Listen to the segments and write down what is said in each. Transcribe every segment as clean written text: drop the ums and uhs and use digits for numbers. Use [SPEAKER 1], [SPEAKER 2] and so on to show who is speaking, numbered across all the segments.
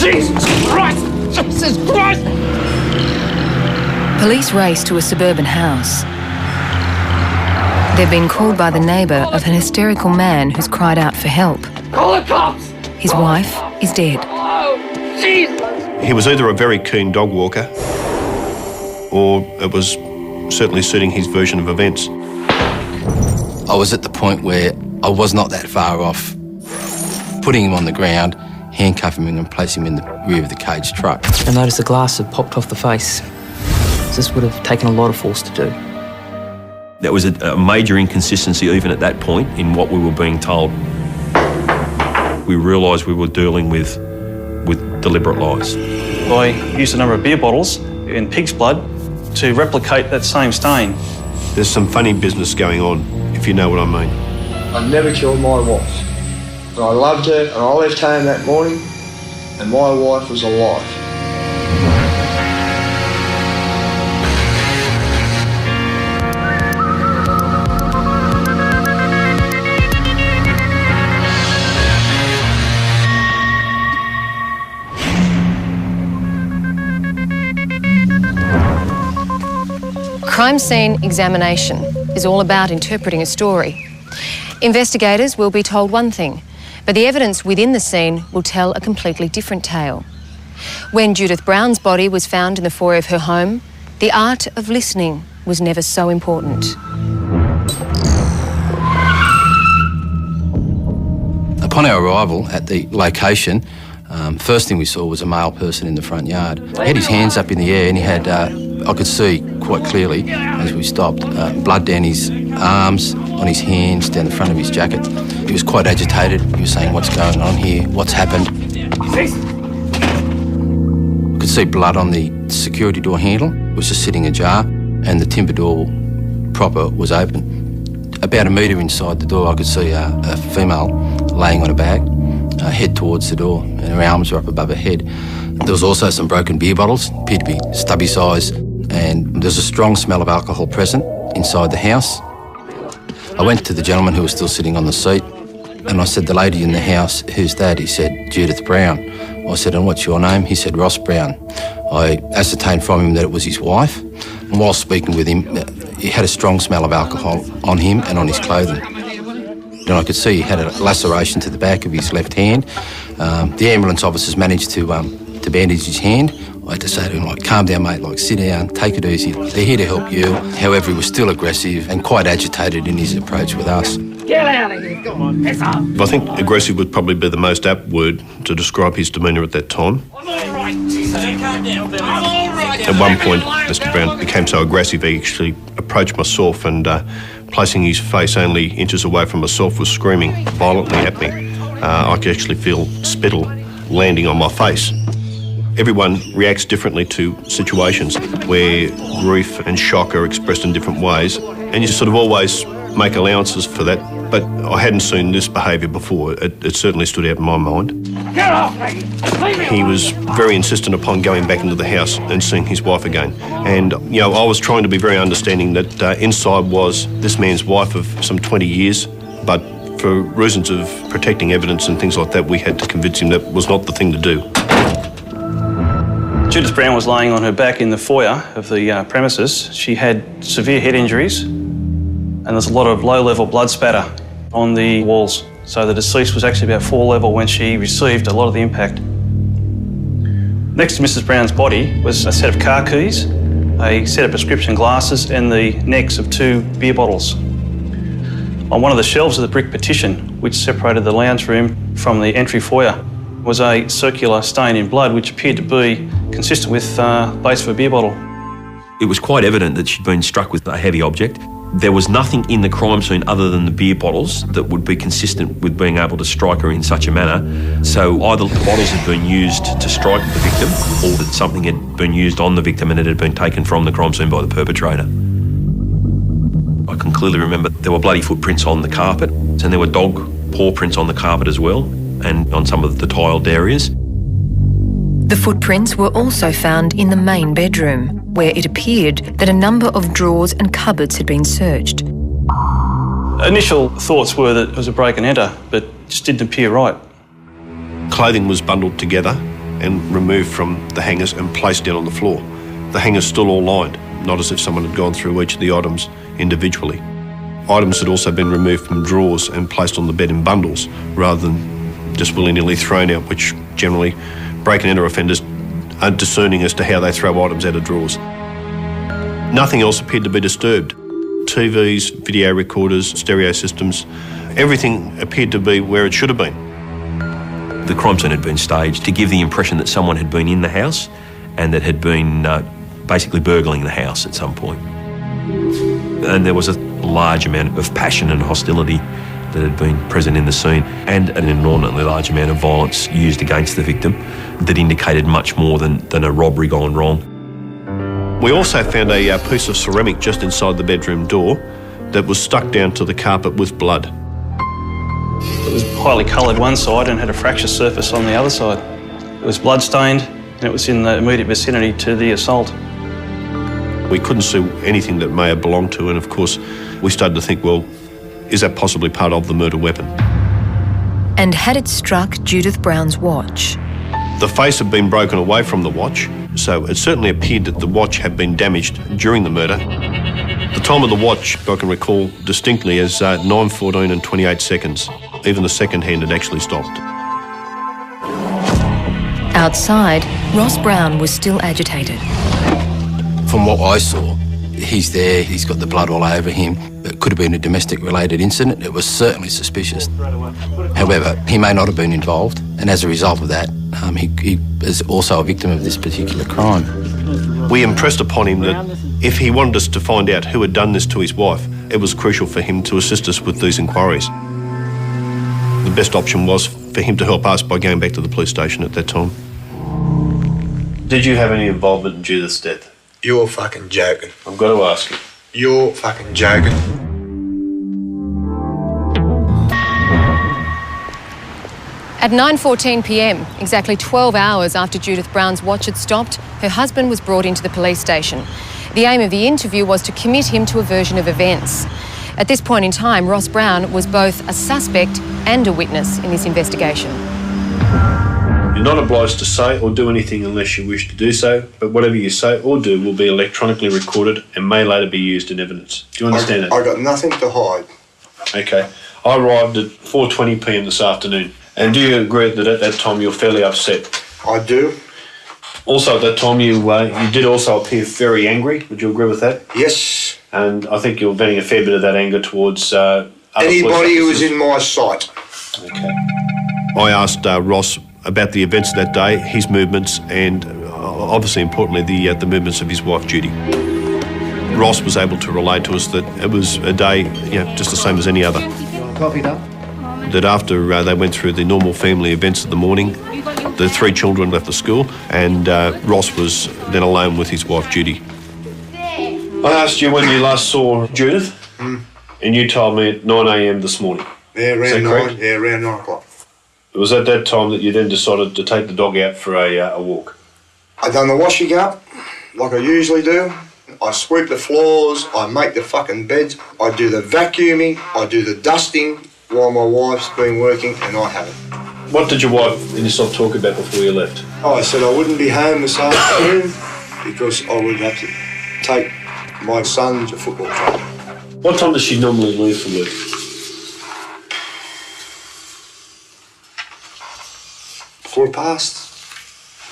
[SPEAKER 1] Jesus Christ! Jesus Christ!
[SPEAKER 2] Police race to a suburban house. They've been called by the neighbour of an hysterical man who's cried out for help.
[SPEAKER 1] Call the cops!
[SPEAKER 2] His wife is dead.
[SPEAKER 1] Oh, Jesus!
[SPEAKER 3] He was either a very keen dog walker or it was certainly suiting his version of events.
[SPEAKER 4] I was at the point where I was not that far off putting him on the ground, handcuffing him and placing him in the rear of the cage truck.
[SPEAKER 5] I noticed the glass had popped off the face. This would have taken a lot of force to do.
[SPEAKER 6] There was a major inconsistency even at that point in what we were being told. We realised we were dealing with deliberate lies.
[SPEAKER 7] I used a number of beer bottles in pig's blood to replicate that same stain.
[SPEAKER 3] There's some funny business going on, if you know what I mean.
[SPEAKER 8] I never killed my wife. I loved her and I left home that morning and my wife was alive.
[SPEAKER 2] Crime scene examination is all about interpreting a story. Investigators will be told one thing, but the evidence within the scene will tell a completely different tale. When Judith Brown's body was found in the foyer of her home, the art of listening was never so important.
[SPEAKER 4] Upon our arrival at the location, first thing we saw was a male person in the front yard. He had his hands up in the air and he had, I could see quite clearly as we stopped, blood down his arms, on his hands, down the front of his jacket. He was quite agitated. He was saying, "What's going on here? What's happened?" I could see blood on the security door handle. It was just sitting ajar and the timber door proper was open. About a metre inside the door, I could see a female laying on a bag, head towards the door, and her arms were up above her head. There was also some broken beer bottles, appeared to be stubby size, and there was a strong smell of alcohol present inside the house. I went to the gentleman who was still sitting on the seat, and I said, "The lady in the house, who's that?" He said, "Judith Brown." I said, "And what's your name?" He said, "Ross Brown." I ascertained from him that it was his wife, and while speaking with him, he had a strong smell of alcohol on him and on his clothing. And I could see he had a laceration to the back of his left hand. The ambulance officers managed to bandage his hand. I had to say to him, like, "Calm down, mate, like, sit down, take it easy. They're here to help you." However, he was still aggressive and quite agitated in his approach with us.
[SPEAKER 1] Get out of here, come on, piss off.
[SPEAKER 3] I think aggressive would probably be the most apt word to describe his demeanour at that time.
[SPEAKER 1] I'm all right, Jesus, calm down. I'm all right.
[SPEAKER 3] At one point, Mr. Brown became so aggressive he actually approached myself and, placing his face only inches away from myself, was screaming violently at me. I could actually feel spittle landing on my face. Everyone reacts differently to situations where grief and shock are expressed in different ways, and you sort of always make allowances for that, but I hadn't seen this behaviour before. It certainly stood out in my mind.
[SPEAKER 1] Get off me! Leave me
[SPEAKER 3] He
[SPEAKER 1] alone.
[SPEAKER 3] was very insistent upon going back into the house and seeing his wife again. And, you know, I was trying to be very understanding that inside was this man's wife of some 20 years, but for reasons of protecting evidence and things like that, we had to convince him that was not the thing to do.
[SPEAKER 7] Judith Brown was laying on her back in the foyer of the premises. She had severe head injuries and there's a lot of low-level blood spatter on the walls. So the deceased was actually about floor level when she received a lot of the impact. Next to Mrs. Brown's body was a set of car keys, a set of prescription glasses and the necks of 2 beer bottles. On one of the shelves of the brick partition, which separated the lounge room from the entry foyer, was a circular stain in blood which appeared to be consistent with the base of a beer bottle.
[SPEAKER 6] It was quite evident that she'd been struck with a heavy object. There was nothing in the crime scene other than the beer bottles that would be consistent with being able to strike her in such a manner. So either the bottles had been used to strike the victim or that something had been used on the victim and it had been taken from the crime scene by the perpetrator. I can clearly remember there were bloody footprints on the carpet and there were dog paw prints on the carpet as well and on some of the tiled areas.
[SPEAKER 2] The footprints were also found in the main bedroom, where it appeared that a number of drawers and cupboards had been searched.
[SPEAKER 7] Initial thoughts were that it was a break and enter, but it just didn't appear right.
[SPEAKER 3] Clothing was bundled together and removed from the hangers and placed down on the floor. The hangers still all lined, not as if someone had gone through each of the items individually. Items had also been removed from drawers and placed on the bed in bundles rather than just willy-nilly thrown out, which generally break and enter offenders are discerning as to how they throw items out of drawers. Nothing else appeared to be disturbed. TVs, video recorders, stereo systems, everything appeared to be where it should have been.
[SPEAKER 6] The crime scene had been staged to give the impression that someone had been in the house and that had been basically burgling the house at some point. And there was a large amount of passion and hostility that had been present in the scene, and an inordinately large amount of violence used against the victim that indicated much more than a robbery gone wrong.
[SPEAKER 3] We also found a piece of ceramic just inside the bedroom door that was stuck down to the carpet with blood.
[SPEAKER 7] It was highly coloured one side and had a fracture surface on the other side. It was blood-stained and it was in the immediate vicinity to the assault.
[SPEAKER 3] We couldn't see anything that may have belonged to, and of course we started to think, well, is that possibly part of the murder weapon?
[SPEAKER 2] And had it struck Judith Brown's watch?
[SPEAKER 3] The face had been broken away from the watch, so it certainly appeared that the watch had been damaged during the murder. The time of the watch, I can recall distinctly, as 9:14 and 28 seconds. Even the second hand had actually stopped.
[SPEAKER 2] Outside, Ross Brown was still agitated.
[SPEAKER 4] From what I saw, he's there, he's got the blood all over him. It could have been a domestic-related incident. It was certainly suspicious. However, he may not have been involved, and as a result of that, he is also a victim of this particular crime.
[SPEAKER 3] We impressed upon him that if he wanted us to find out who had done this to his wife, it was crucial for him to assist us with these inquiries. The best option was for him to help us by going back to the police station at that time. Did you have any involvement in Judith's death?
[SPEAKER 8] You're fucking joking.
[SPEAKER 3] I've got to ask you.
[SPEAKER 8] You're fucking joking.
[SPEAKER 2] At 9:14 p.m, exactly 12 hours after Judith Brown's watch had stopped, her husband was brought into the police station. The aim of the interview was to commit him to a version of events. At this point in time, Ross Brown was both a suspect and a witness in this investigation.
[SPEAKER 3] You're not obliged to say or do anything unless you wish to do so, but whatever you say or do will be electronically recorded and may later be used in evidence. Do you understand that?
[SPEAKER 8] I got nothing to hide.
[SPEAKER 3] Okay. I arrived at 4:20 p.m. this afternoon. And do you agree that at that time you were fairly upset?
[SPEAKER 8] I do.
[SPEAKER 3] Also at that time you did also appear very angry. Would you agree with that?
[SPEAKER 8] Yes.
[SPEAKER 3] And I think you're venting a fair bit of that anger towards other
[SPEAKER 8] anybody who was
[SPEAKER 3] police
[SPEAKER 8] in my sight.
[SPEAKER 3] Okay. I asked Ross about the events of that day, his movements, and obviously importantly the movements of his wife Judy. Ross was able to relate to us that it was a day, just the same as any other.
[SPEAKER 8] Coffee done?
[SPEAKER 3] That after they went through the normal family events of the morning, the three children left the school and Ross was then alone with his wife Judy. I asked you when you last saw Judith, and you told me at 9 a.m. this morning.
[SPEAKER 8] Yeah, around 9.
[SPEAKER 3] Correct?
[SPEAKER 8] Yeah, around 9 o'clock.
[SPEAKER 3] It was at that time that you then decided to take the dog out for a walk.
[SPEAKER 8] I done the washing up, like I usually do. I sweep the floors, I make the fucking beds, I do the vacuuming, I do the dusting while my wife's been working, and I haven't.
[SPEAKER 3] What did your wife and yourself talk about before you left?
[SPEAKER 8] I said I wouldn't be home this afternoon because I would have to take my son to football training.
[SPEAKER 3] What time does she normally leave for work?
[SPEAKER 8] Quarter past.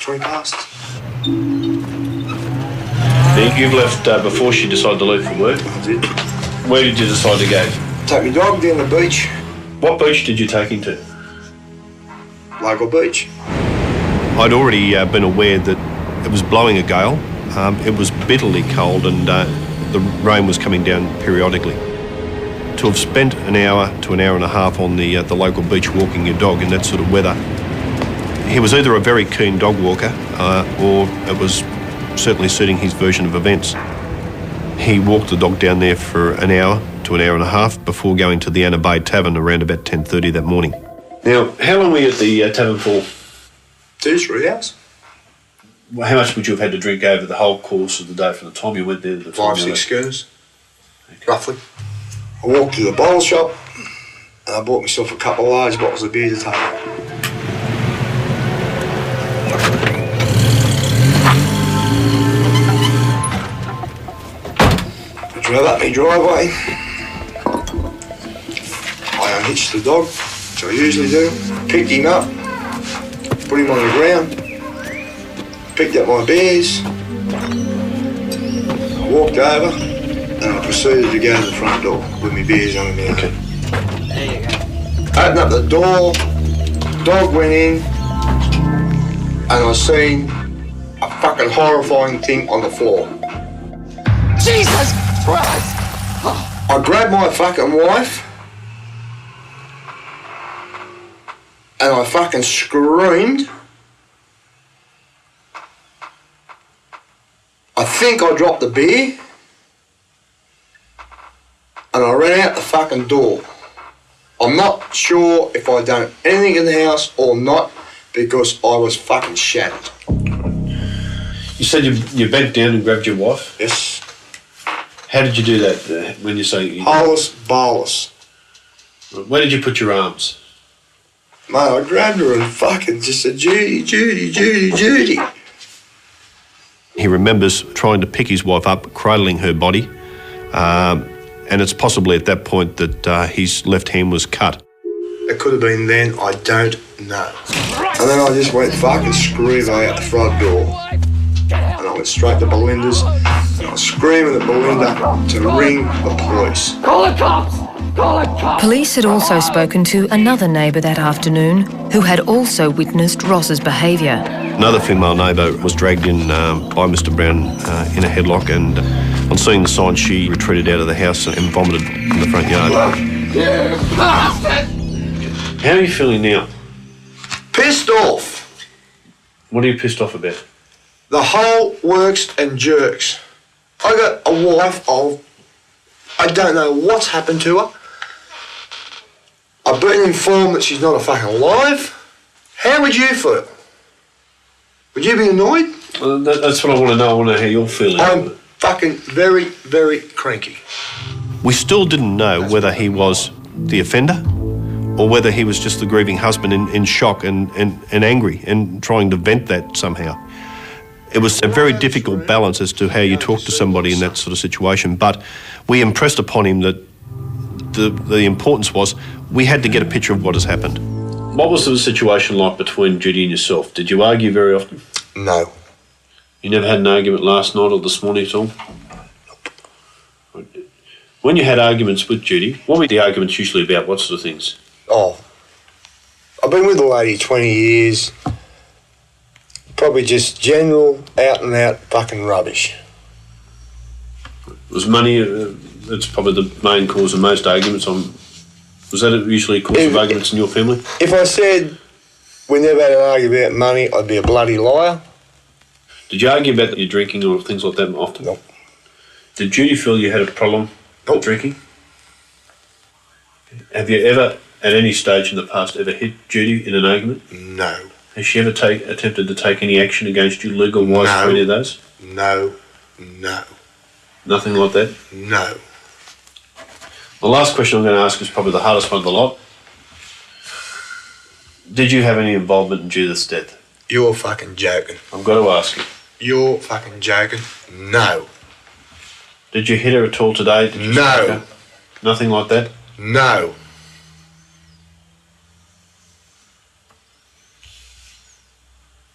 [SPEAKER 8] 3 past.
[SPEAKER 3] You've left before she decided to leave for work.
[SPEAKER 8] I did.
[SPEAKER 3] Where did you decide to go?
[SPEAKER 8] Take my dog down the beach.
[SPEAKER 3] What beach did you take him to?
[SPEAKER 8] Local beach.
[SPEAKER 3] I'd already been aware that it was blowing a gale. It was bitterly cold and the rain was coming down periodically. To have spent an hour to an hour and a half on the local beach walking your dog in that sort of weather, he was either a very keen dog walker or it was certainly suiting his version of events. He walked the dog down there for an hour to an hour and a half before going to the Anna Bay Tavern around about 10:30 that morning. Now, how long were you at the tavern for?
[SPEAKER 8] 2-3 hours.
[SPEAKER 3] How much would you have had to drink over the whole course of the day from the time you went there to the time
[SPEAKER 8] 5-6 schooners, roughly. I walked to the bottle shop and I bought myself a couple of large bottles of beer to take. Drove up my driveway. I unhitched the dog, which I usually do. Picked him up, put him on the ground, picked up my bears, I walked over, and I proceeded to go to the front door with my bears on the ground.
[SPEAKER 1] There you go.
[SPEAKER 8] Opened up the door, dog went in, and I seen a fucking horrifying thing on the floor.
[SPEAKER 1] Jesus Christ!
[SPEAKER 8] I grabbed my fucking wife and I fucking screamed. I think I dropped the beer and I ran out the fucking door. I'm not sure if I'd done anything in the house or not because I was fucking shattered.
[SPEAKER 9] You said you bent down and grabbed your wife?
[SPEAKER 8] Yes.
[SPEAKER 9] How did you do that when you say...
[SPEAKER 8] Holus bolus.
[SPEAKER 9] Where did you put your arms?
[SPEAKER 8] Mate, I grabbed her and fucking just said, Judy, Judy, Judy, Judy.
[SPEAKER 3] He remembers trying to pick his wife up, cradling her body, and it's possibly at that point that his left hand was cut.
[SPEAKER 8] It could have been then, I don't know. And then I just went fucking screaming out the front door. And I went straight to Belinda's and I was screaming at Belinda to ring the police.
[SPEAKER 1] Call the cops! Call the cops!
[SPEAKER 2] Police had also spoken to another neighbour that afternoon who had also witnessed Ross's behaviour.
[SPEAKER 3] Another female neighbour was dragged in by Mr Brown in a headlock, and on seeing the sign she retreated out of the house and vomited in the front yard.
[SPEAKER 1] You bastard!
[SPEAKER 9] How are you feeling now?
[SPEAKER 8] Pissed off.
[SPEAKER 9] What are you pissed off about?
[SPEAKER 8] The whole works and jerks. I got a wife I don't know what's happened to her. I've been informed that she's not fucking alive. How would you feel? Would you be annoyed?
[SPEAKER 9] Well, that's what I want to know. I want to know how you're feeling.
[SPEAKER 8] I'm fucking very, very cranky.
[SPEAKER 3] We still didn't know whether he was the offender or whether he was just the grieving husband in shock and angry and trying to vent that somehow. It was a very difficult balance as to how you talk to somebody in that sort of situation, but we impressed upon him that the importance was we had to get a picture of what has happened.
[SPEAKER 9] What was the situation like between Judy and yourself? Did you argue very often?
[SPEAKER 8] No.
[SPEAKER 9] You never had an argument last night or this morning at all? When you had arguments with Judy, what were the arguments usually about? What sort of things?
[SPEAKER 8] Oh, I've been with the lady 20 years. Probably just general, out and out fucking rubbish.
[SPEAKER 9] Was money, that's probably the main cause of most arguments. Was that usually a cause of arguments in your family?
[SPEAKER 8] If I said we never had an argument about money, I'd be a bloody liar.
[SPEAKER 9] Did you argue about your drinking or things like that often?
[SPEAKER 8] No.
[SPEAKER 9] Did Judy feel you had a problem with drinking? Have you ever, at any stage in the past, ever hit Judy in an argument?
[SPEAKER 8] No.
[SPEAKER 9] Has she ever attempted to take any action against you, legal-wise, for any of those?
[SPEAKER 8] No. No.
[SPEAKER 9] Nothing like that?
[SPEAKER 8] No.
[SPEAKER 9] The last question I'm going to ask is probably the hardest one of the lot. Did you have any involvement in Judith's death?
[SPEAKER 8] You're fucking joking.
[SPEAKER 9] I've got to ask you.
[SPEAKER 8] You're fucking joking. No.
[SPEAKER 9] Did you hit her at all today? Did you strike her? Nothing like that?
[SPEAKER 8] No.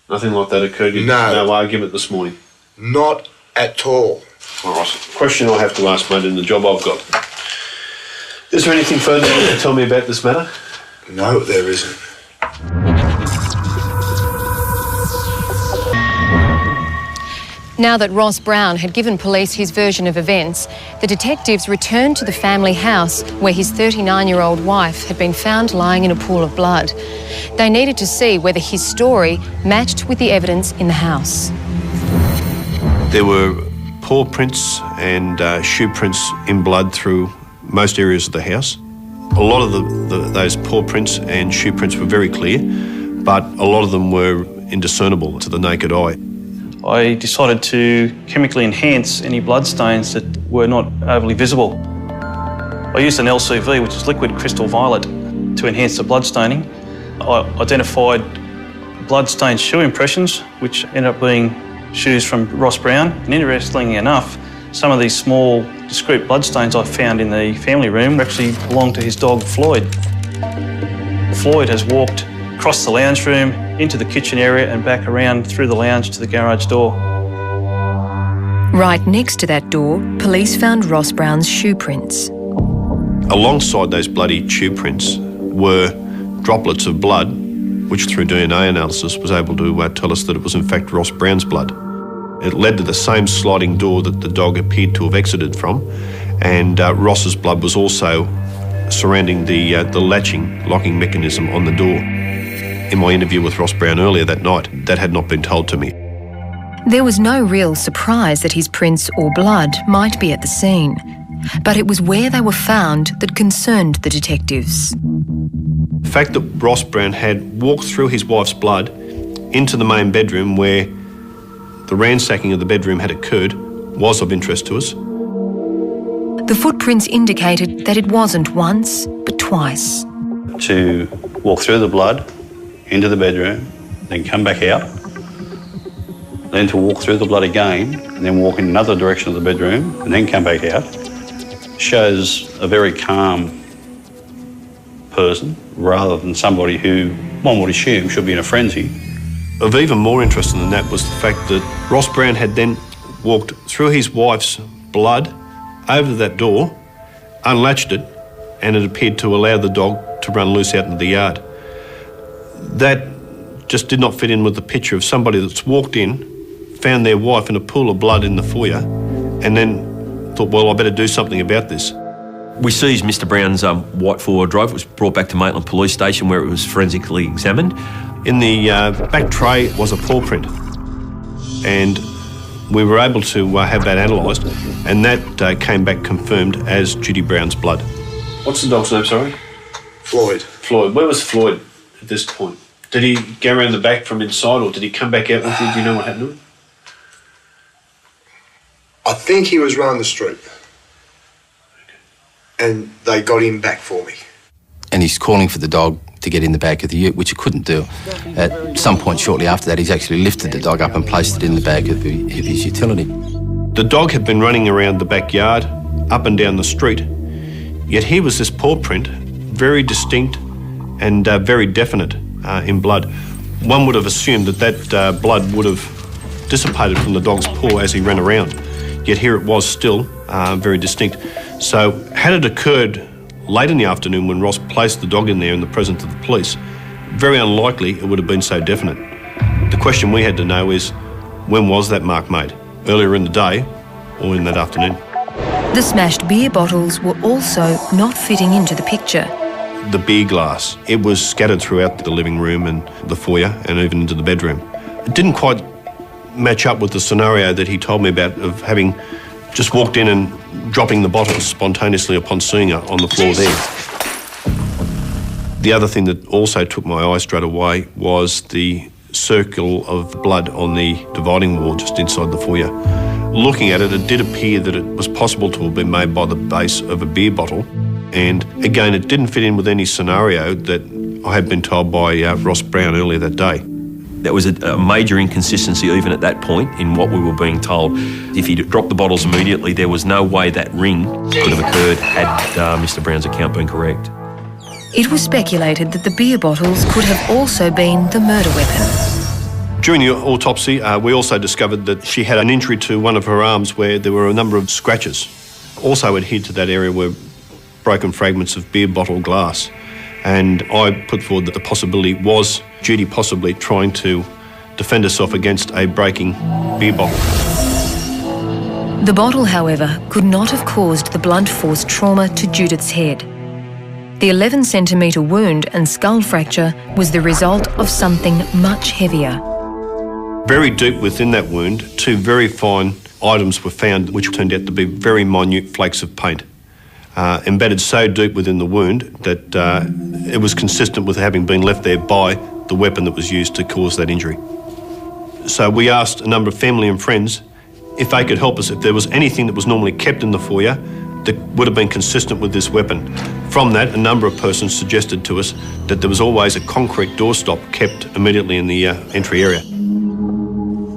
[SPEAKER 9] Nothing like that occurred? No argument this morning?
[SPEAKER 8] Not at all.
[SPEAKER 9] All right. Question I have to ask, mate, in the job I've got. Is there anything further you can tell me about this matter?
[SPEAKER 8] No, there isn't.
[SPEAKER 2] Now that Ross Brown had given police his version of events, the detectives returned to the family house where his 39-year-old wife had been found lying in a pool of blood. They needed to see whether his story matched with the evidence in the house.
[SPEAKER 3] There were paw prints and shoe prints in blood through most areas of the house. A lot of those paw prints and shoe prints were very clear, but a lot of them were indiscernible to the naked eye.
[SPEAKER 7] I decided to chemically enhance any bloodstains that were not overly visible. I used an LCV, which is liquid crystal violet, to enhance the blood staining. I identified blood-stained shoe impressions, which ended up being shoes from Ross Brown. And interestingly enough, some of these small, discrete bloodstains I found in the family room actually belonged to his dog, Floyd. Floyd has walked across the lounge room, into the kitchen area and back around through the lounge to the garage door.
[SPEAKER 2] Right next to that door, police found Ross Brown's shoe prints.
[SPEAKER 3] Alongside those bloody shoe prints were droplets of blood, which through DNA analysis was able to tell us that it was in fact Ross Brown's blood. It led to the same sliding door that the dog appeared to have exited from, and Ross's blood was also surrounding the locking mechanism on the door. In my interview with Ross Brown earlier that night, that had not been told to me.
[SPEAKER 2] There was no real surprise that his prints or blood might be at the scene, but it was where they were found that concerned the detectives.
[SPEAKER 3] The fact that Ross Brown had walked through his wife's blood into the main bedroom where the ransacking of the bedroom had occurred was of interest to us.
[SPEAKER 2] The footprints indicated that it wasn't once, but twice.
[SPEAKER 9] To walk through the blood into the bedroom, then come back out, then to walk through the blood again, and then walk in another direction of the bedroom, and then come back out, shows a very calm person rather than somebody who one would assume should be in a frenzy.
[SPEAKER 3] Of even more interest than that was the fact that Ross Brown had then walked through his wife's blood over to that door, unlatched it, and it appeared to allow the dog to run loose out into the yard. That just did not fit in with the picture of somebody that's walked in, found their wife in a pool of blood in the foyer, and then thought, well, I better do something about this.
[SPEAKER 6] We seized Mr Brown's white four-wheel drive. It was brought back to Maitland Police Station where it was forensically examined.
[SPEAKER 3] In the back tray was a paw print, and we were able to have that analysed, and that came back confirmed as Judy Brown's blood.
[SPEAKER 9] What's the dog's name, sorry?
[SPEAKER 8] Floyd.
[SPEAKER 9] Floyd. Where was Floyd at this point? Did he go around the back from inside, or did he come back out with you? Do you know what happened to him?
[SPEAKER 8] I think he was running the street. And they got him back for me.
[SPEAKER 4] And he's calling for the dog to get in the back of the ute, which he couldn't do. At some point shortly after that, he's actually lifted the dog up and placed it in the back of his utility.
[SPEAKER 3] The dog had been running around the backyard, up and down the street, yet here was this paw print, very distinct and very definite in blood. One would have assumed that blood would have dissipated from the dog's paw as he ran around, yet here it was still very distinct. So had it occurred late in the afternoon when Ross placed the dog in there in the presence of the police, very unlikely it would have been so definite. The question we had to know is, when was that mark made? Earlier in the day or in that afternoon?
[SPEAKER 2] The smashed beer bottles were also not fitting into the picture.
[SPEAKER 3] The beer glass, it was scattered throughout the living room and the foyer and even into the bedroom. It didn't quite match up with the scenario that he told me about of having just walked in and dropping the bottles spontaneously upon seeing her on the floor there. The other thing that also took my eye straight away was the circle of blood on the dividing wall just inside the foyer. Looking at it, it did appear that it was possible to have been made by the base of a beer bottle. And again, it didn't fit in with any scenario that I had been told by Ross Brown earlier that day.
[SPEAKER 6] That was a major inconsistency even at that point in what we were being told. If he'd dropped the bottles immediately, there was no way that ring could have occurred had Mr Brown's account been correct.
[SPEAKER 2] It was speculated that the beer bottles could have also been the murder weapon.
[SPEAKER 3] During the autopsy, we also discovered that she had an injury to one of her arms where there were a number of scratches. Also adhered to that area were broken fragments of beer bottle glass. And I put forward that the possibility was Judy possibly trying to defend herself against a breaking beer bottle.
[SPEAKER 2] The bottle, however, could not have caused the blunt force trauma to Judith's head. The 11-centimetre wound and skull fracture was the result of something much heavier.
[SPEAKER 3] Very deep within that wound, two very fine items were found which turned out to be very minute flakes of paint. Embedded so deep within the wound that it was consistent with having been left there by the weapon that was used to cause that injury. So we asked a number of family and friends if they could help us, if there was anything that was normally kept in the foyer that would have been consistent with this weapon. From that, a number of persons suggested to us that there was always a concrete doorstop kept immediately in the entry area.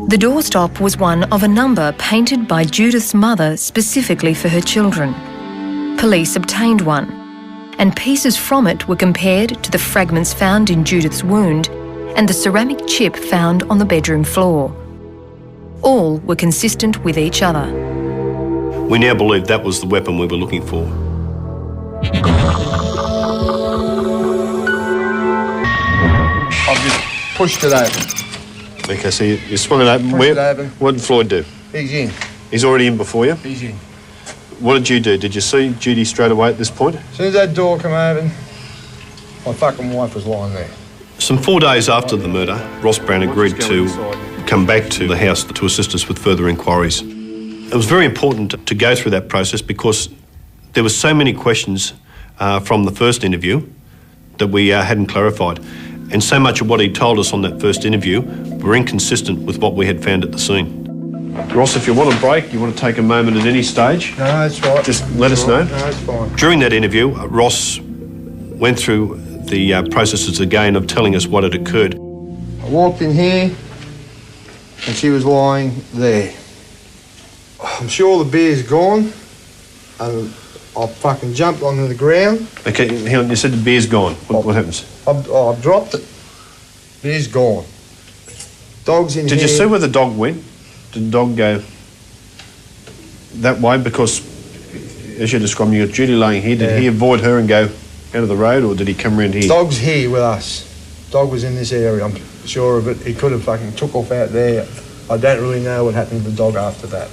[SPEAKER 2] The doorstop was one of a number painted by Judith's mother specifically for her children. Police obtained one, and pieces from it were compared to the fragments found in Judith's wound and the ceramic chip found on the bedroom floor. All were consistent with each other.
[SPEAKER 3] We now believe that was the weapon we were looking for.
[SPEAKER 8] I've just pushed it open.
[SPEAKER 3] Okay, so you swung it open.
[SPEAKER 8] Pushed it open.
[SPEAKER 3] What did Floyd do?
[SPEAKER 8] He's in.
[SPEAKER 3] He's already in before you?
[SPEAKER 8] He's in.
[SPEAKER 3] What did you do? Did you see Judy straight away at this point?
[SPEAKER 8] As soon as that door came open, my fucking wife was lying there.
[SPEAKER 3] Some 4 days after the murder, Ross Brown agreed to come back to the house to assist us with further inquiries. It was very important to go through that process because there were so many questions from the first interview that we hadn't clarified. And so much of what he told us on that first interview were inconsistent with what we had found at the scene. Ross, if you want a break, you want to take a moment at any stage,
[SPEAKER 8] No, that's right.
[SPEAKER 3] just let us know.
[SPEAKER 8] No, it's fine.
[SPEAKER 3] During that interview, Ross went through the processes again of telling us what had occurred.
[SPEAKER 8] I walked in here and she was lying there. I'm sure the beer's gone and I fucking jumped onto the ground.
[SPEAKER 3] Okay, hang on, you said the beer's gone. What happens?
[SPEAKER 8] I've dropped it. Beer's gone. Dog's in here.
[SPEAKER 3] Did you see where the dog went? Did the dog go that way? Because, as you're describing, you got Judy laying here. Did he avoid her and go out of the road, or did he come around here?
[SPEAKER 8] Dog's here with us. Dog was in this area, I'm sure of it. He could have fucking took off out there. I don't really know what happened to the dog after that.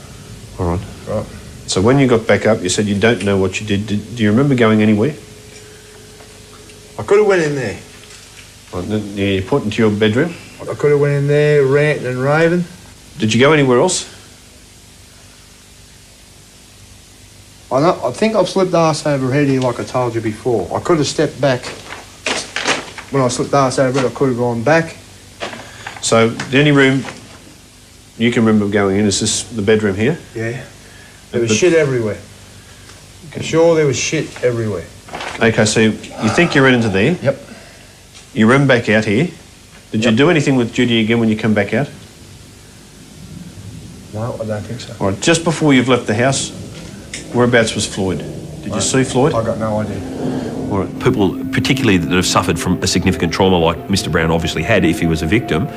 [SPEAKER 3] All right.
[SPEAKER 8] Right.
[SPEAKER 3] So when you got back up, you said you don't know what you did. Do you remember going anywhere?
[SPEAKER 8] I could have went in there.
[SPEAKER 3] Right, then you put into your bedroom.
[SPEAKER 8] I could have went in there ranting and raving.
[SPEAKER 3] Did you go anywhere else?
[SPEAKER 8] I think I've slipped arse over head here like I told you before. I could have stepped back. When I slipped arse over it, I could have gone back.
[SPEAKER 3] So the only room you can remember going in is this, the bedroom here?
[SPEAKER 8] Yeah. There was shit everywhere. I'm sure there was shit everywhere.
[SPEAKER 3] Okay, so you think you ran into there?
[SPEAKER 8] Yep.
[SPEAKER 3] You ran back out here. Did you do anything with Judy again when you come back out?
[SPEAKER 8] No, I don't think so.
[SPEAKER 3] All right, just before you've left the house, whereabouts was Floyd? Did you see Floyd?
[SPEAKER 8] I got no idea.
[SPEAKER 3] All right.
[SPEAKER 6] People, particularly that have suffered from a significant trauma like Mr. Brown obviously had if he was a victim,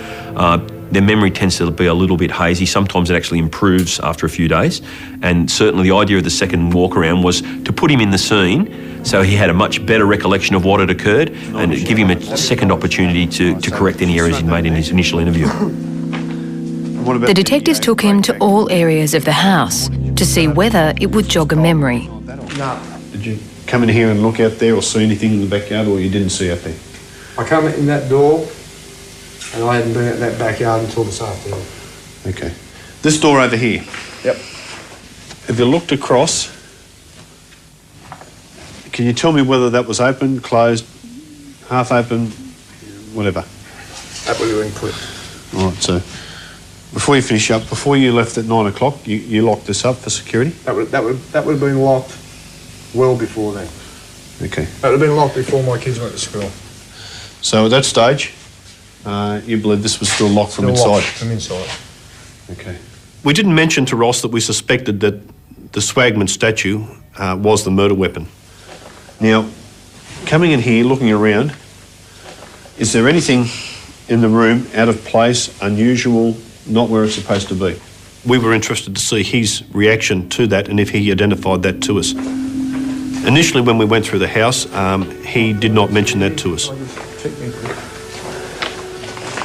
[SPEAKER 6] their memory tends to be a little bit hazy. Sometimes it actually improves after a few days. And certainly the idea of the second walk around was to put him in the scene so he had a much better recollection of what had occurred and give him a second opportunity to correct any errors he'd made in his initial interview.
[SPEAKER 2] The detectives took him to all areas of the house to see whether it would jog a memory.
[SPEAKER 8] No.
[SPEAKER 3] Did you come in here and look out there or see anything in the backyard, or you didn't see out there?
[SPEAKER 8] I come in that door and I hadn't been at that backyard until this afternoon.
[SPEAKER 3] Okay. This door over here.
[SPEAKER 8] Yep.
[SPEAKER 3] Have you looked across? Can you tell me whether that was open, closed, half open, whatever?
[SPEAKER 8] That would have been quick.
[SPEAKER 3] All right, so before you finish up, before you left at 9 o'clock, you locked this up for security?
[SPEAKER 8] That would have been locked well before then.
[SPEAKER 3] Okay.
[SPEAKER 8] That would have been locked before my kids went to school.
[SPEAKER 3] So at that stage, you believe this was still locked from
[SPEAKER 8] Still
[SPEAKER 3] inside?
[SPEAKER 8] locked from inside.
[SPEAKER 3] Okay. We didn't mention to Ross that we suspected that the Swagman statue was the murder weapon. Now, coming in here, looking around, is there anything in the room out of place, unusual, not where it's supposed to be? We were interested to see his reaction to that and if he identified that to us. Initially, when we went through the house, he did not mention that to us.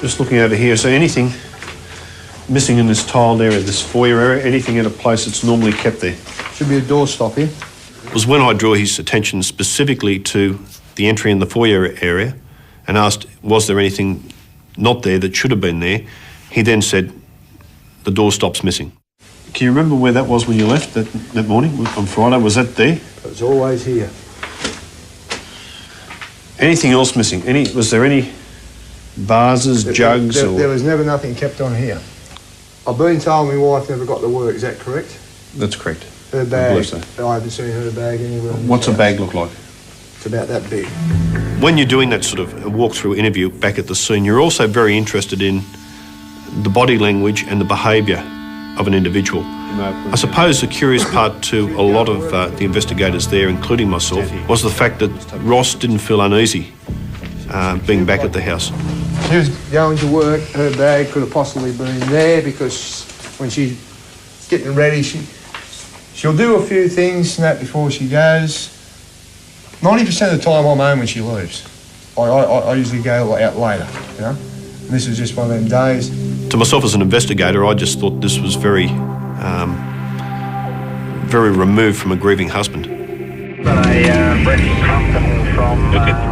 [SPEAKER 3] Just looking over here, is there anything missing in this tiled area, this foyer area, anything in a place that's normally kept there?
[SPEAKER 8] Should be a door stop here.
[SPEAKER 3] It was when I drew his attention specifically to the entry in the foyer area and asked, was there anything not there that should have been there? He then said, the door stop's missing. Can you remember where that was when you left that morning on Friday? Was that there?
[SPEAKER 8] It was always here.
[SPEAKER 3] Anything else missing? Was there any vases, jugs?
[SPEAKER 8] There was never nothing kept on here. I've been told my wife never got to work, is that correct?
[SPEAKER 3] That's correct.
[SPEAKER 8] Her bag,
[SPEAKER 9] believe so.
[SPEAKER 8] I haven't seen her bag anywhere. in
[SPEAKER 9] What's
[SPEAKER 8] this
[SPEAKER 9] a bag
[SPEAKER 8] house.
[SPEAKER 9] look like?
[SPEAKER 8] It's about that big.
[SPEAKER 3] When you're doing that sort of walkthrough interview back at the scene, you're also very interested in the body language and the behaviour of an individual. I suppose the curious part to a lot of the investigators there, including myself, was the fact that Ross didn't feel uneasy being back at the house.
[SPEAKER 8] She was going to work, her bag could have possibly been there because when she's getting ready, she'll do a few things and that before she goes. 90% of the time I'm home when she leaves. I usually go out later, you know. And this was just one of them days.
[SPEAKER 3] To myself as an investigator, I just thought this was very removed from a grieving husband.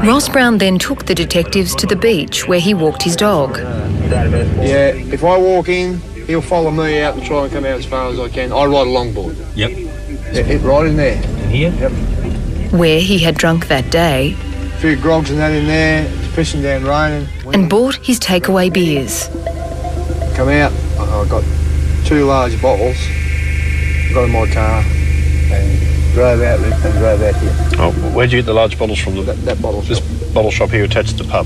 [SPEAKER 2] Ross Brown then took the detectives to the beach where he walked his dog.
[SPEAKER 8] Yeah, if I walk in, he'll follow me out and try and come out as far as I can. I ride a longboard.
[SPEAKER 5] Yep.
[SPEAKER 8] Right in there.
[SPEAKER 5] Here?
[SPEAKER 8] Yep.
[SPEAKER 2] Where he had drunk that day
[SPEAKER 8] A few grogs and that in there. It's pissing down raining.
[SPEAKER 2] and bought his takeaway beers.
[SPEAKER 8] Come out. I got 2 large bottles. Got in my car and drove out and drove out here.
[SPEAKER 3] Oh, where'd you get the large bottles from?
[SPEAKER 8] That bottle
[SPEAKER 3] This
[SPEAKER 8] shop.
[SPEAKER 3] bottle shop here attached to the pub.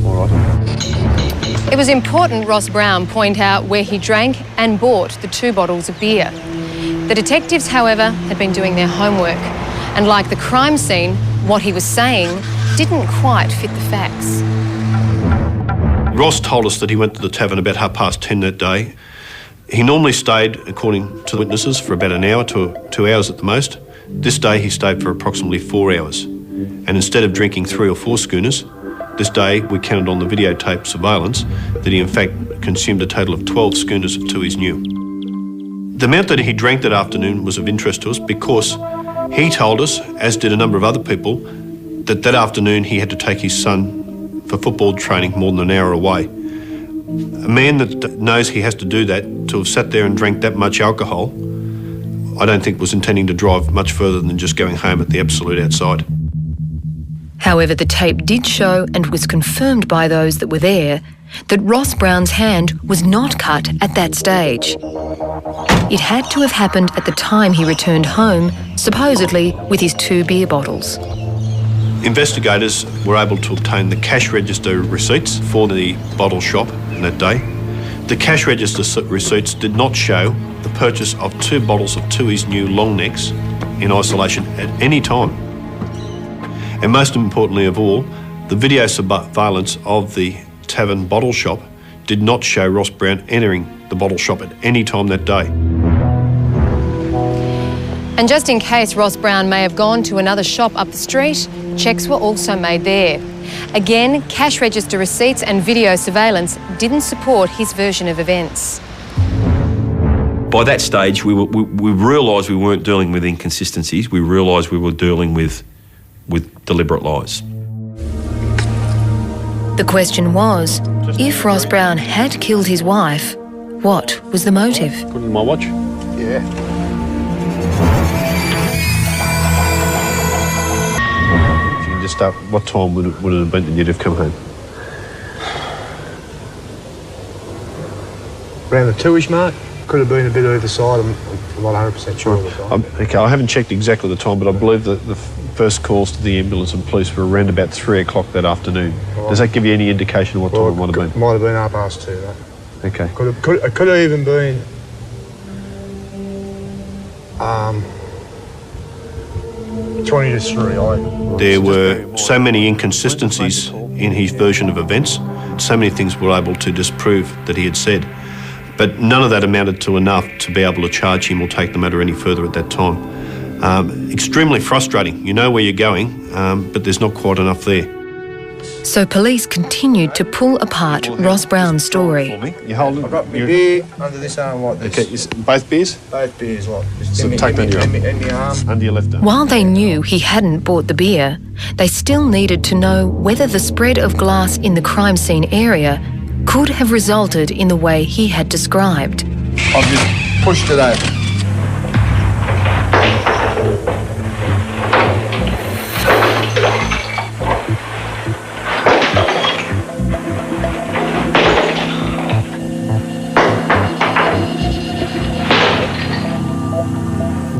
[SPEAKER 3] All right.
[SPEAKER 2] It was important Ross Brown point out where he drank and bought the 2 bottles of beer. The detectives, however, had been doing their homework, and like the crime scene, what he was saying didn't quite fit the facts.
[SPEAKER 3] Ross told us that he went to the tavern about 10:30 that day. He normally stayed, according to the witnesses, for about an hour to 2 hours at the most. This day he stayed for approximately 4 hours. And instead of drinking 3 or 4 schooners, this day we counted on the videotape surveillance that he in fact consumed a total of 12 schooners of Tui's New. The amount that he drank that afternoon was of interest to us because he told us, as did a number of other people, that afternoon he had to take his son for football training more than an hour away. A man that knows he has to do that, to have sat there and drank that much alcohol, I don't think was intending to drive much further than just going home at the absolute outside.
[SPEAKER 2] However, the tape did show, and was confirmed by those that were there, that Ross Brown's hand was not cut at that stage. It had to have happened at the time he returned home, supposedly with his 2 beer bottles.
[SPEAKER 3] Investigators were able to obtain the cash register receipts for the bottle shop in that day. The cash register receipts did not show the purchase of 2 bottles of Tui's New long necks in isolation at any time. And most importantly of all, the video surveillance of the tavern bottle shop did not show Ross Brown entering the bottle shop at any time that day.
[SPEAKER 2] And just in case Ross Brown may have gone to another shop up the street, checks were also made there. Again, cash register receipts and video surveillance didn't support his version of events.
[SPEAKER 6] By that stage, we realised we weren't dealing with inconsistencies. We realised we were dealing with deliberate lies.
[SPEAKER 2] The question was, if Ross Brown had killed his wife, what was the motive?
[SPEAKER 9] Put it in my watch.
[SPEAKER 8] Yeah.
[SPEAKER 3] If you can just start, what time would it have been that you'd have come home?
[SPEAKER 8] Around the 2-ish mark. Could have been a bit either side. I'm not 100% sure of the time.
[SPEAKER 3] Okay, I haven't checked exactly the time, but I believe that the first calls to the ambulance and police were around about 3 o'clock that afternoon.
[SPEAKER 8] Right.
[SPEAKER 3] Does that give you any indication of what time it might have been?
[SPEAKER 8] Might have been 2:30, that.
[SPEAKER 3] Okay.
[SPEAKER 8] It could have even been 20 to 3.
[SPEAKER 3] There were so many inconsistencies in his version of events, so many things were able to disprove that he had said. But none of that amounted to enough to be able to charge him or take the matter any further at that time. Extremely frustrating. You know where you're going, but there's not quite enough there.
[SPEAKER 2] So police continued to pull apart Ross Brown's story.
[SPEAKER 3] You hold it.
[SPEAKER 8] I've got my beer under this arm like this.
[SPEAKER 3] Okay, both beers?
[SPEAKER 8] Both beers like
[SPEAKER 3] So take that
[SPEAKER 8] in my arm.
[SPEAKER 3] Under your left arm.
[SPEAKER 2] While they knew he hadn't bought the beer, they still needed to know whether the spread of glass in the crime scene area could have resulted in the way he had described.
[SPEAKER 8] I've just pushed it over.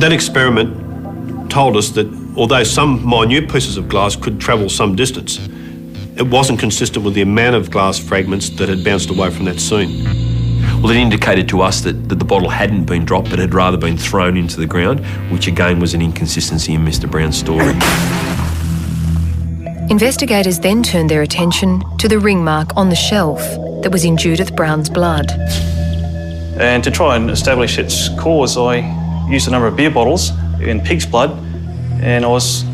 [SPEAKER 3] That experiment told us that although some minute pieces of glass could travel some distance, it wasn't consistent with the amount of glass fragments that had bounced away from that scene.
[SPEAKER 6] Well, it indicated to us that the bottle hadn't been dropped but had rather been thrown into the ground, which again was an inconsistency in Mr Brown's story.
[SPEAKER 2] Investigators then turned their attention to the ring mark on the shelf that was in Judith Brown's blood.
[SPEAKER 7] And to try and establish its cause, I used a number of beer bottles in pig's blood, and I was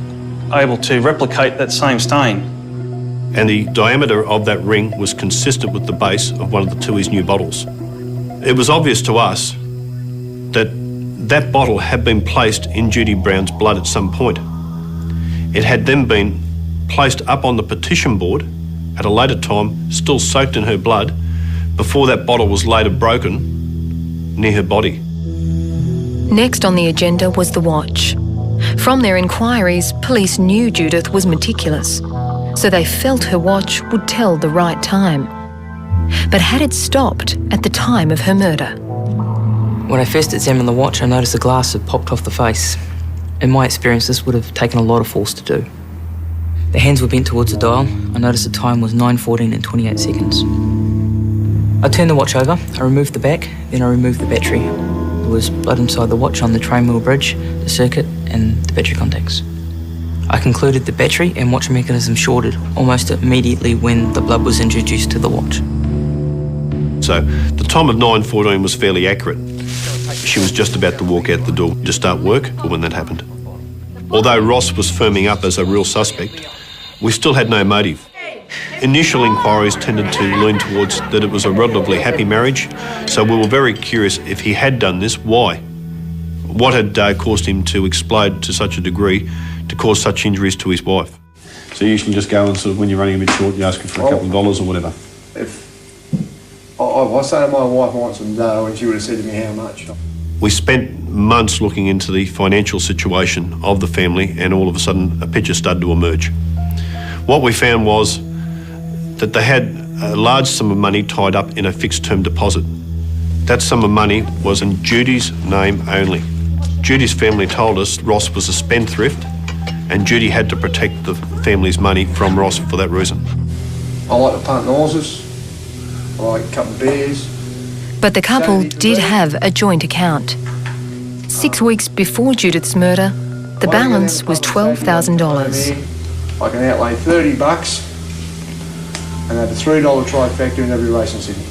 [SPEAKER 7] able to replicate that same stain.
[SPEAKER 3] And the diameter of that ring was consistent with the base of one of the Tui's new bottles. It was obvious to us that that bottle had been placed in Judy Brown's blood at some point. It had then been placed up on the petition board at a later time, still soaked in her blood, before that bottle was later broken near her body.
[SPEAKER 2] Next on the agenda was the watch. From their inquiries, police knew Judith was meticulous, so they felt her watch would tell the right time. But had it stopped at the time of her murder?
[SPEAKER 5] When I first examined the watch, I noticed the glass had popped off the face. In my experience, this would have taken a lot of force to do. The hands were bent towards the dial. I noticed the time was 9:14 and 28 seconds. I turned the watch over, I removed the back, then I removed the battery. There was blood inside the watch on the train wheel bridge, the circuit, and the battery contacts. I concluded the battery and watch mechanism shorted almost immediately when the blood was introduced to the watch.
[SPEAKER 3] So the time of 9:14 was fairly accurate. She was just about to walk out the door to start work when that happened. Although Ross was firming up as a real suspect, we still had no motive. Initial inquiries tended to lean towards that it was a relatively happy marriage, so we were very curious if he had done this, why? What had caused him to explode to such a degree to cause such injuries to his wife?
[SPEAKER 9] So you usually just go and sort of, when you're running a bit short, you ask her for a couple of dollars or whatever?
[SPEAKER 8] If I say to my wife I want some dough and she would have said to me how much.
[SPEAKER 3] We spent months looking into the financial situation of the family, and all of a sudden a picture started to emerge. What we found was that they had a large sum of money tied up in a fixed term deposit. That sum of money was in Judy's name only. Judy's family told us Ross was a spendthrift, and Judy had to protect the family's money from Ross for that reason.
[SPEAKER 8] I like to punt horses, I like a couple of beers.
[SPEAKER 2] But the couple did have a joint account. 6 weeks before Judith's murder, the balance was $12,000.
[SPEAKER 8] I can outlay $30 and have a $3 trifecta in every race in Sydney.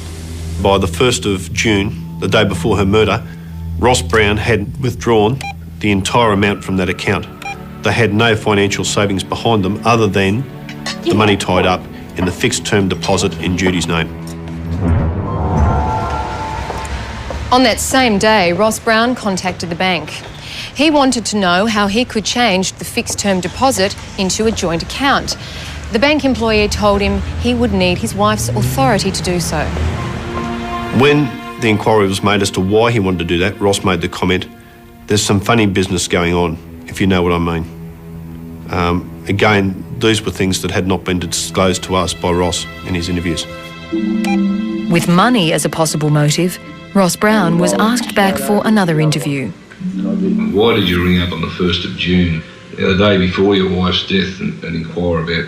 [SPEAKER 3] By the 1st of June, the day before her murder, Ross Brown had withdrawn the entire amount from that account. They had no financial savings behind them other than the money tied up in the fixed term deposit in Judy's name.
[SPEAKER 2] On that same day, Ross Brown contacted the bank. He wanted to know how he could change the fixed term deposit into a joint account. The bank employee told him he would need his wife's authority to do so.
[SPEAKER 3] When the inquiry was made as to why he wanted to do that, Ross made the comment, "There's some funny business going on, if you know what I mean." Again, these were things that had not been disclosed to us by Ross in his interviews.
[SPEAKER 2] With money as a possible motive, Ross Brown was asked back for another interview.
[SPEAKER 10] Why did you ring up on the 1st of June, the day before your wife's death, and inquire about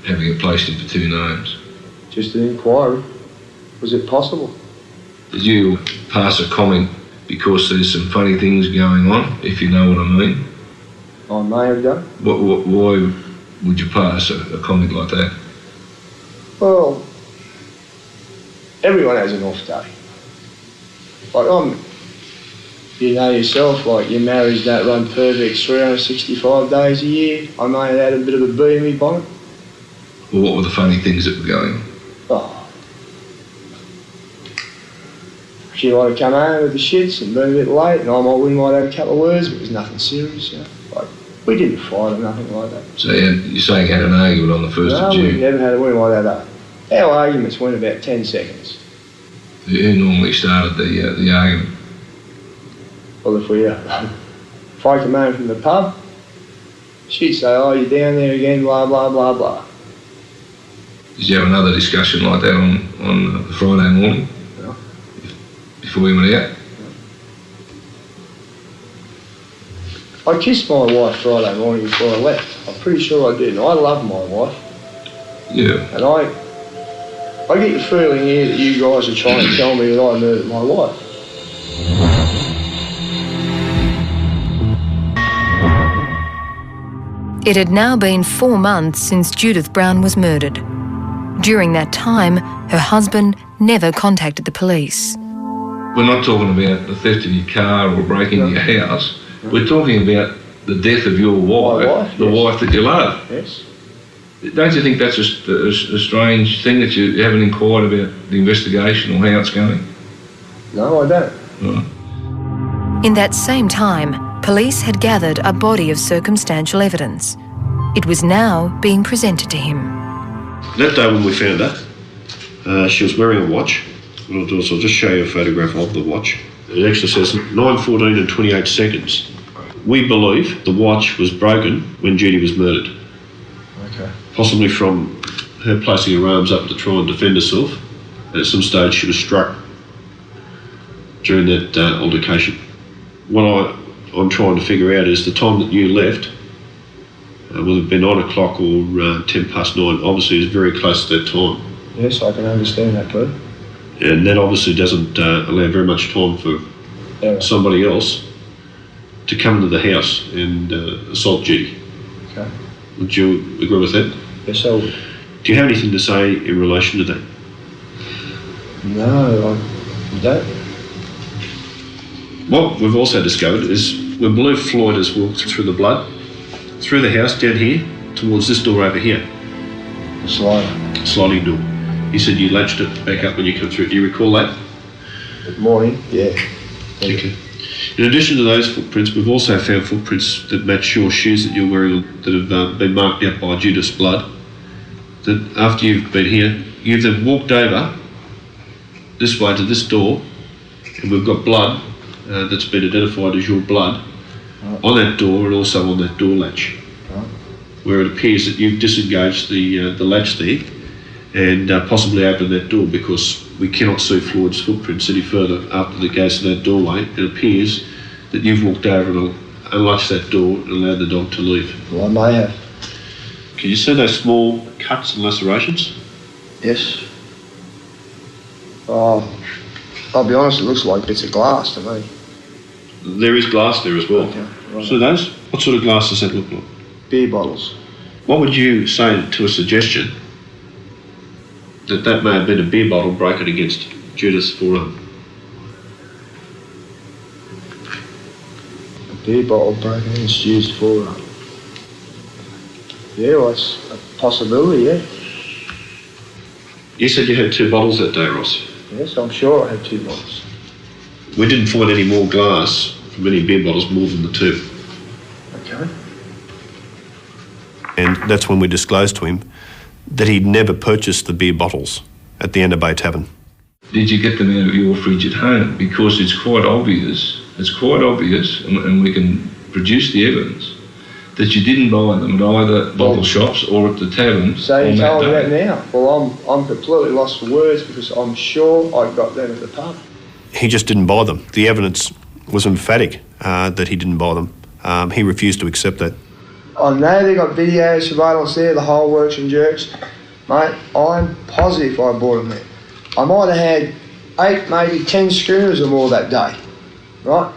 [SPEAKER 10] having it placed into two names?
[SPEAKER 8] Just an inquiry. Was it possible?
[SPEAKER 10] Did you pass a comment because there's some funny things going on, if you know what I mean?
[SPEAKER 8] I may have done.
[SPEAKER 10] Why would you pass a comment like that?
[SPEAKER 8] Well, everyone has an off day. Like you know yourself, like your marriage don't run perfect 365 days a year. I may have had a bit of a bee in my bonnet.
[SPEAKER 10] Well, what were the funny things that were going on?
[SPEAKER 8] Oh. She might have come home with the shits and been a bit late, and we might have a couple of words, but it was nothing serious, you know. Like, we didn't fight or nothing like that.
[SPEAKER 10] So you're saying you had an argument on the 1st of June?
[SPEAKER 8] No, we never had a win like that. Our arguments went about 10 seconds.
[SPEAKER 10] Who normally started the argument?
[SPEAKER 8] Well, if I come home from the pub, she'd say, "Oh, you're down there again, blah, blah, blah, blah."
[SPEAKER 10] Did you have another discussion like that on the Friday morning?
[SPEAKER 8] No.
[SPEAKER 10] Before we went out?
[SPEAKER 8] I kissed my wife Friday morning before I left. I'm pretty sure I did. And I love my wife.
[SPEAKER 10] Yeah.
[SPEAKER 8] And I get the feeling here that you guys are trying to tell me that I murdered my wife.
[SPEAKER 2] It had now been 4 months since Judith Brown was murdered. During that time, her husband never contacted the police.
[SPEAKER 10] We're not talking about the theft of your car or breaking your house. We're talking about the death of your wife, the wife that you love.
[SPEAKER 8] Yes.
[SPEAKER 10] Don't you think that's a strange thing that you haven't inquired about the investigation or how it's going?
[SPEAKER 8] No, I don't.
[SPEAKER 10] Right.
[SPEAKER 2] In that same time, police had gathered a body of circumstantial evidence. It was now being presented to him.
[SPEAKER 3] That day when we found her, she was wearing a watch. What I'll do is I'll just show you a photograph of the watch. It actually says 9:14 and 28 seconds. We believe the watch was broken when Judy was murdered.
[SPEAKER 8] Okay.
[SPEAKER 3] Possibly from her placing her arms up to try and defend herself. And at some stage she was struck during that altercation. What I'm trying to figure out is the time that you left, whether it be 9 o'clock or 10 past 9, obviously is very close to that time.
[SPEAKER 8] Yes, I can understand that, Bert.
[SPEAKER 3] And that obviously doesn't allow very much time for somebody else to come into the house and assault Judy.
[SPEAKER 8] Okay.
[SPEAKER 3] Would you agree with that?
[SPEAKER 8] Yes, I would.
[SPEAKER 3] Do you have anything to say in relation to that?
[SPEAKER 8] No, I don't.
[SPEAKER 3] What we've also discovered is we believe Floyd has walked through the blood, through the house down here, towards this door over here.
[SPEAKER 8] The slider.
[SPEAKER 3] Sliding door. He said you latched it back up when you come through. Do you recall that?
[SPEAKER 8] Good morning, yeah.
[SPEAKER 3] Okay. In addition to those footprints, we've also found footprints that match your shoes that you're wearing that have been marked out by Judith's blood. That after you've been here, you've then walked over this way to this door, and we've got blood that's been identified as your blood on that door and also on that door latch, where it appears that you've disengaged the latch there and possibly opened that door, because we cannot see Floyd's footprints any further after the goes to that doorway. It appears that you've walked over and unlatched that door and allowed the dog to leave.
[SPEAKER 8] Well, I may have.
[SPEAKER 3] Can you see those small cuts and lacerations?
[SPEAKER 8] Yes. I'll be honest, it looks like bits of glass to me.
[SPEAKER 3] There is glass there as well.
[SPEAKER 8] Okay, right.
[SPEAKER 3] So those, what sort of glass does that look like?
[SPEAKER 8] Beer bottles.
[SPEAKER 3] What would you say to a suggestion that that may have been a beer bottle broken against Judith's forearm?
[SPEAKER 8] A beer bottle broken against Judith's forearm. Yeah, well, it's a possibility, yeah.
[SPEAKER 3] You said you had 2 bottles that day, Ross.
[SPEAKER 8] Yes, I'm sure I had 2 bottles.
[SPEAKER 3] We didn't find any more glass from any beer bottles more than the 2.
[SPEAKER 8] Okay.
[SPEAKER 3] And that's when we disclosed to him that he'd never purchased the beer bottles at the End of Bay Tavern.
[SPEAKER 10] Did you get them out of your fridge at home? Because it's quite obvious, and we can produce the evidence, that you didn't buy them at either bottle shops or at the tavern.
[SPEAKER 8] So you
[SPEAKER 10] on
[SPEAKER 8] told me
[SPEAKER 10] that
[SPEAKER 8] that
[SPEAKER 10] day.
[SPEAKER 8] now? Well, I'm completely lost for words, because I'm sure I got them at the pub.
[SPEAKER 3] He just didn't buy them. The evidence was emphatic that he didn't buy them. He refused to accept that.
[SPEAKER 8] I know they got video surveillance there, the whole works and jerks. Mate, I'm positive I bought them there. I might have had 8, maybe 10 schooners or more that day, right?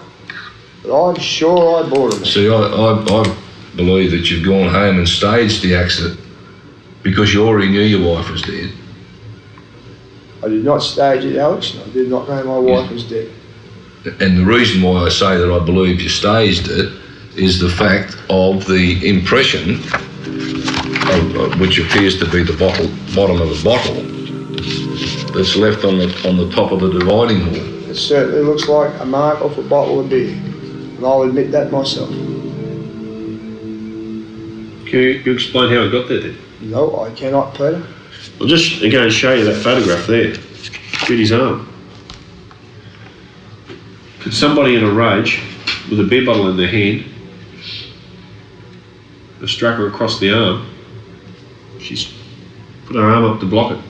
[SPEAKER 8] But I'm sure I bought them there.
[SPEAKER 10] See, I believe that you've gone home and staged the accident because you already knew your wife was dead.
[SPEAKER 8] I did not stage it, Alex, and I did not know my wife was dead.
[SPEAKER 10] And the reason why I say that I believe you staged it is the fact of the impression, which appears to be the bottom of the bottle, that's left on the top of the dividing hall.
[SPEAKER 8] It certainly looks like a mark off a bottle of beer, and I'll admit that myself.
[SPEAKER 3] Can you explain how it got there then?
[SPEAKER 8] No, I cannot, Peter.
[SPEAKER 3] I'll just again show you that photograph there. Judy's arm. Could somebody in a rage with a beer bottle in their hand have struck her across the arm? She's put her arm up to block it.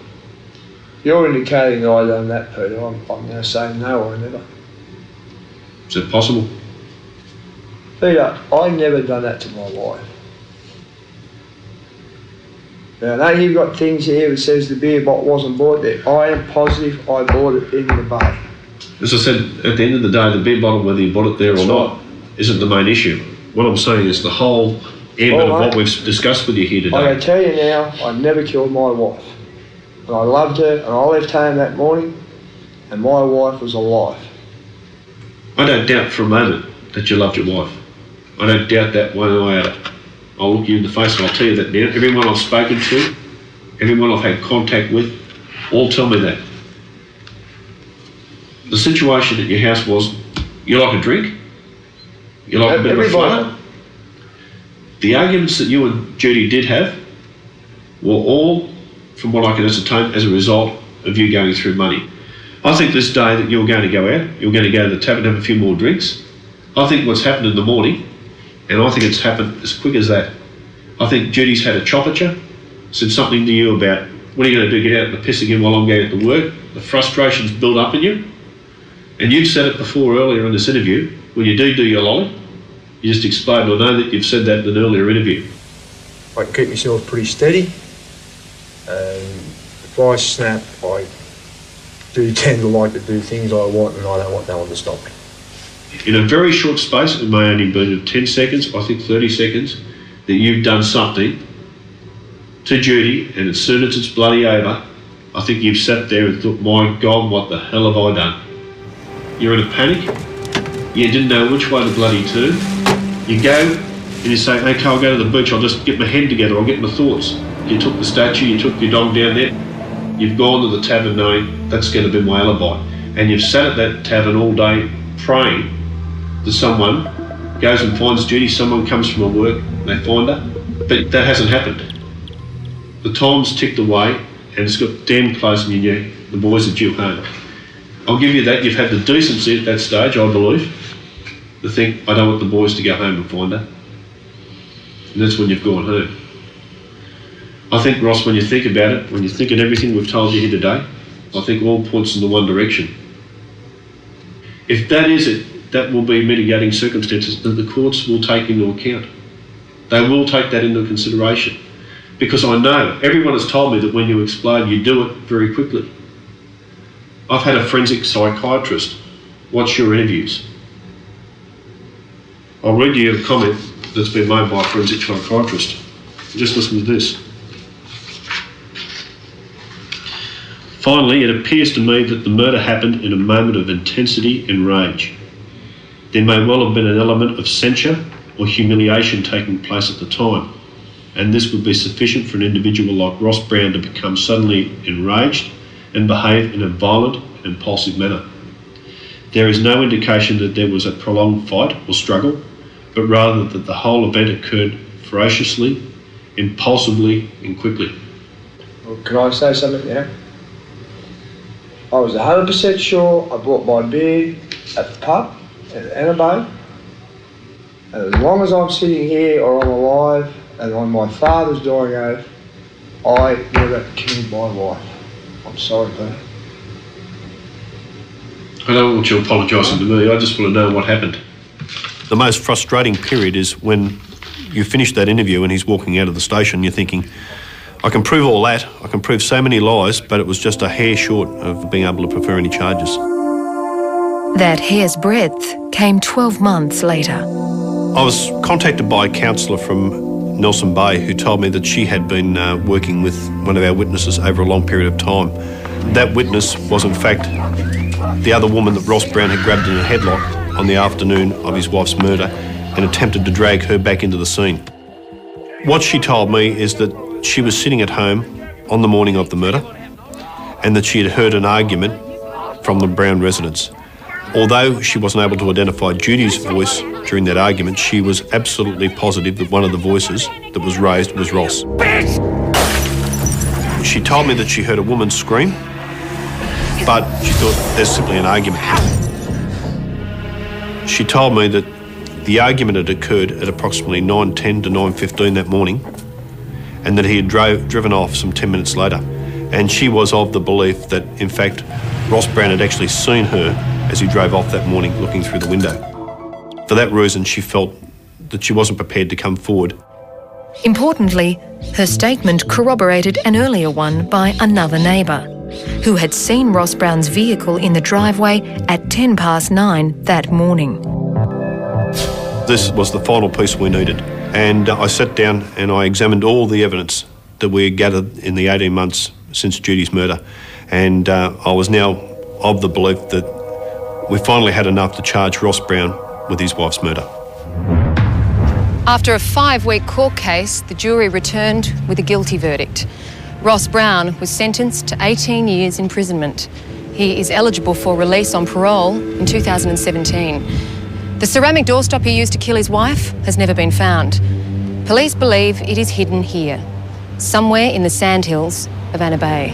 [SPEAKER 8] You're indicating that I done that, Peter. I'm going to say no, I never.
[SPEAKER 3] Is it possible?
[SPEAKER 11] Peter, I never done that to my wife. Now, I know you've got things here that says the beer bottle wasn't bought there. I am positive I bought it in the bay.
[SPEAKER 3] As I said, at the end of the day, the beer bottle, whether you bought it there or not, isn't the main issue. What I'm saying is the whole ambit of what we've discussed with you here today.
[SPEAKER 11] I'm going to tell you now, I never killed my wife. And I loved her, and I left home that morning, and my wife was alive.
[SPEAKER 3] I don't doubt for a moment that you loved your wife. I don't doubt that one iota. I'll look you in the face and I'll tell you that now. Everyone I've spoken to, everyone I've had contact with, all tell me that. The situation at your house was, you like a drink, you like a bit of a flutter. The arguments that you and Judy did have were all, from what I can ascertain, as a result of you going through money. I think this day that you're going to go out, you're going to go to the tavern and have a few more drinks. I think what's happened in the morning, and I think it's happened as quick as that. I think Judy's had a chop at you, said something to you about, what are you going to do, get out in the piss again while I'm going to work? The frustration's built up in you. And you've said it before earlier in this interview, when you do your lolly, you just explained, I know that you've said that in an earlier interview.
[SPEAKER 11] I can keep myself pretty steady. If I snap, I do tend to like to do things I want, and I don't want no one to stop me.
[SPEAKER 3] In a very short space, it may only be 10 seconds, I think 30 seconds, that you've done something to Judy, and as soon as it's bloody over, I think you've sat there and thought, my God, what the hell have I done? You're in a panic, you didn't know which way to bloody turn. You go and you say, okay, I'll go to the beach, I'll just get my head together, I'll get my thoughts. You took the statue, you took your dog down there, you've gone to the tavern knowing that's going to be my alibi. And you've sat at that tavern all day praying that someone goes and finds Judy, someone comes from her work, they find her. But that hasn't happened. The time's ticked away and it's got damn close and you knew the boys are due home. I'll give you that, you've had the decency at that stage, I believe, to think, I don't want the boys to go home and find her. And that's when you've gone home. I think, Ross, when you think about it, when you think of everything we've told you here today, I think all points in the one direction. If that is it, that will be mitigating circumstances that the courts will take into account. They will take that into consideration. Because I know, everyone has told me that when you explode, you do it very quickly. I've had a forensic psychiatrist watch your interviews. I'll read you a comment that's been made by a forensic psychiatrist. Just listen to this. Finally, it appears to me that the murder happened in a moment of intensity and rage. There may well have been an element of censure or humiliation taking place at the time, and this would be sufficient for an individual like Ross Brown to become suddenly enraged and behave in a violent and impulsive manner. There is no indication that there was a prolonged fight or struggle, but rather that the whole event occurred ferociously, impulsively and quickly.
[SPEAKER 11] Well, can I say something now? I was 100% sure I bought my beer at the pub at Annabay, and as long as I'm sitting here or I'm alive and on my father's dying oath, I never killed my wife. I'm sorry, Peter.
[SPEAKER 3] I don't want you apologising to me, I just want to know what happened. The most frustrating period is when you finish that interview and he's walking out of the station, you're thinking, I can prove all that, I can prove so many lies, but it was just a hair short of being able to prefer any charges.
[SPEAKER 2] That hair's breadth came 12 months later.
[SPEAKER 3] I was contacted by a counsellor from Nelson Bay who told me that she had been working with one of our witnesses over a long period of time. That witness was in fact the other woman that Ross Brown had grabbed in a headlock on the afternoon of his wife's murder and attempted to drag her back into the scene. What she told me is that she was sitting at home on the morning of the murder and that she had heard an argument from the Brown residence. Although she wasn't able to identify Judy's voice during that argument, she was absolutely positive that one of the voices that was raised was Ross. She told me that she heard a woman scream, but she thought there's simply an argument. She told me that the argument had occurred at approximately 9:10 to 9:15 that morning and that he had driven off some 10 minutes later. And she was of the belief that, in fact, Ross Brown had actually seen her as he drove off that morning looking through the window. For that reason, she felt that she wasn't prepared to come forward.
[SPEAKER 2] Importantly, her statement corroborated an earlier one by another neighbour, who had seen Ross Brown's vehicle in the driveway at 9:10 that morning.
[SPEAKER 3] This was the final piece we needed, and I sat down and I examined all the evidence that we had gathered in the 18 months since Judy's murder, and I was now of the belief that we finally had enough to charge Ross Brown with his wife's murder.
[SPEAKER 2] After a 5-week court case, the jury returned with a guilty verdict. Ross Brown was sentenced to 18 years imprisonment. He is eligible for release on parole in 2017. The ceramic doorstop he used to kill his wife has never been found. Police believe it is hidden here, somewhere in the sandhills of Anna Bay.